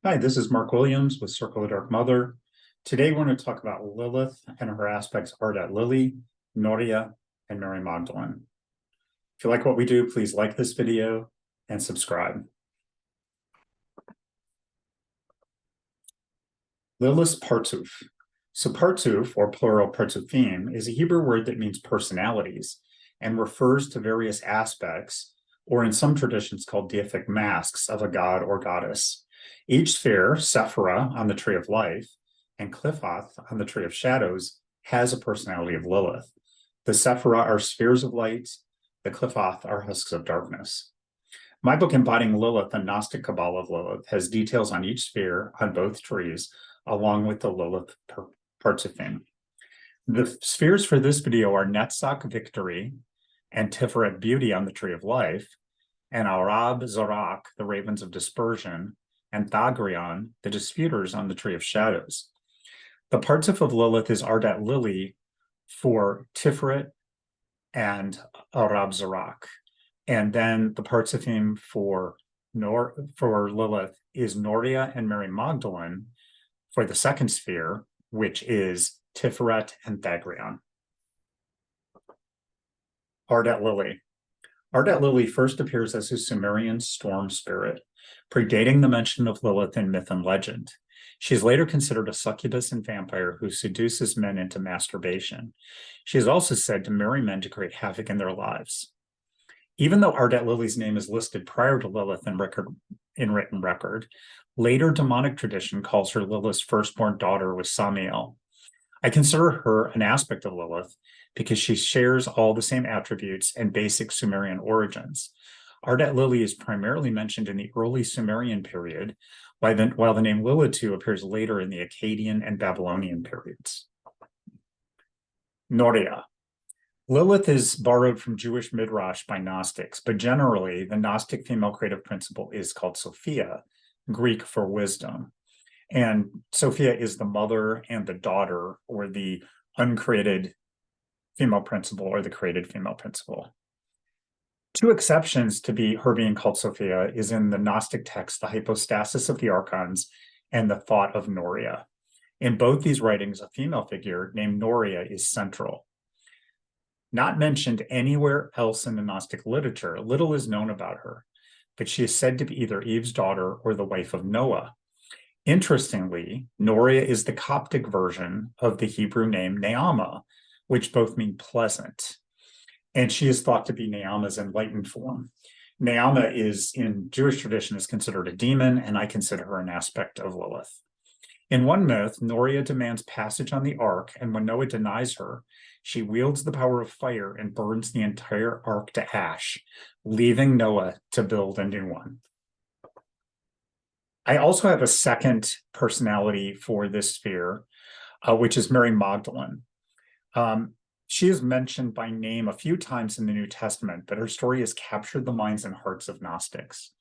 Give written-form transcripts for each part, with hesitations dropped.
Hi, this is Mark Williams with Circle of the Dark Mother. Today we're going to talk about Lilith and her aspects Ardat Lili, Norea, and Mary Magdalene. If you like what we do, please like this video and subscribe. Lilith's Partsuf. So Partsuf, or plural Partsufim, is a Hebrew word that means personalities and refers to various aspects, or in some traditions called deific-masks, of a god or goddess. Each sphere, Sephira on the Tree of Life and Qliphoth on the Tree of Shadows, has a personality of Lilith. The Sephira are spheres of light, the Qliphoth are husks of darkness. My book Embodying Lilith, a Gnostic Kabbalah of Lilith, has details on each sphere on both trees, along with the Lilith Partsufim. The spheres for this video are Netzach, Victory, and Tiferet, Beauty on the Tree of Life, and Arab, Zarak, the Ravens of Dispersion, and Thagrion, the Disputers on the Tree of Shadows. The Partsuf of Lilith is Ardat Lili for Tiferet and Arab Zarak. And then the Partsufim for Lilith is Norea and Mary Magdalene for the second sphere, which is Tiferet and Thagrion. Ardat Lili. Ardat Lili first appears as a Sumerian storm spirit, predating the mention of Lilith in myth and legend. She is later considered a succubus and vampire who seduces men into masturbation. She is also said to marry men to create havoc in their lives. Even though Ardat Lili's name is listed prior to Lilith in written record, later demonic tradition calls her Lilith's firstborn daughter with Samael. I consider her an aspect of Lilith because she shares all the same attributes and basic Sumerian origins. Ardat Lili is primarily mentioned in the early Sumerian period, while the name Lilith appears later in the Akkadian and Babylonian periods. Norea. Lilith is borrowed from Jewish Midrash by Gnostics, but generally the Gnostic female creative principle is called Sophia, Greek for wisdom. And Sophia is the mother and the daughter, or the uncreated female principle, or the created female principle. Two exceptions to her being called Sophia is in the Gnostic text, the hypostasis of the archons and the thought of Norea. In both these writings, a female figure named Norea is central. Not mentioned anywhere else in the Gnostic literature, little is known about her, but she is said to be either Eve's daughter or the wife of Noah. Interestingly, Norea is the Coptic version of the Hebrew name Neama, which both mean pleasant. And she is thought to be Neama's enlightened form. Neama is, in Jewish tradition, is considered a demon, and I consider her an aspect of Lilith. In one myth, Norea demands passage on the ark, and when Noah denies her, she wields the power of fire and burns the entire ark to ash, leaving Noah to build a new one. I also have a second personality for this sphere, which is Mary Magdalene. She is mentioned by name a few times in the New Testament, but her story has captured the minds and hearts of Gnostics.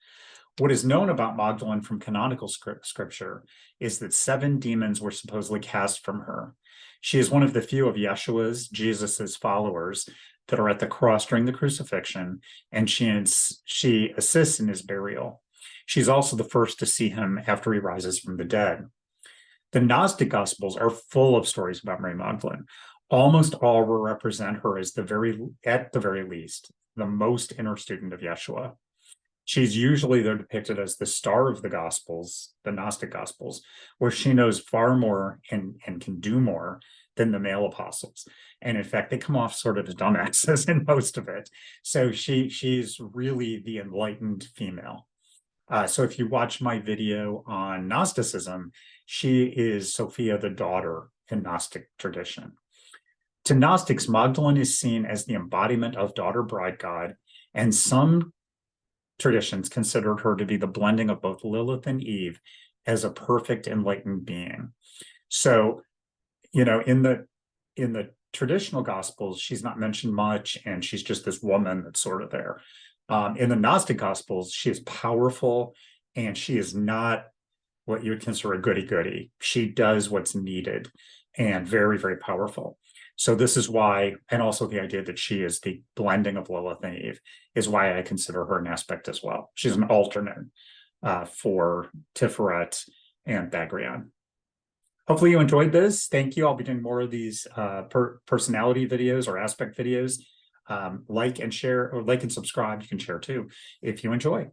What is known about Magdalene from canonical scripture is that 7 demons were supposedly cast from her. She is one of the few of Yeshua's, Jesus's followers that are at the cross during the crucifixion, and she assists in his burial. She's also the first to see him after he rises from the dead. The Gnostic Gospels are full of stories about Mary Magdalene. Almost all will represent her as at the very least, the most inner student of Yeshua. She's usually though depicted as the star of the Gospels, the Gnostic Gospels, where she knows far more and can do more than the male apostles. And in fact, they come off sort of as dumbasses in most of it. So she's really the enlightened female. So if you watch my video on Gnosticism, she is Sophia the daughter in Gnostic tradition. To Gnostics, Magdalene is seen as the embodiment of daughter bride God, and some traditions considered her to be the blending of both Lilith and Eve as a perfect enlightened being. So, in the traditional Gospels, she's not mentioned much, and she's just this woman that's sort of there. In the Gnostic Gospels, she is powerful, and she is not what you would consider a goody-goody. She does what's needed, and very, very powerful. So this is why, and also the idea that she is the blending of Lilith and Eve, is why I consider her an aspect as well. She's an alternate for Tiferet and Bagrian. Hopefully you enjoyed this. Thank you. I'll be doing more of these personality videos or aspect videos. Like and share, or like and subscribe. You can share too if you enjoy.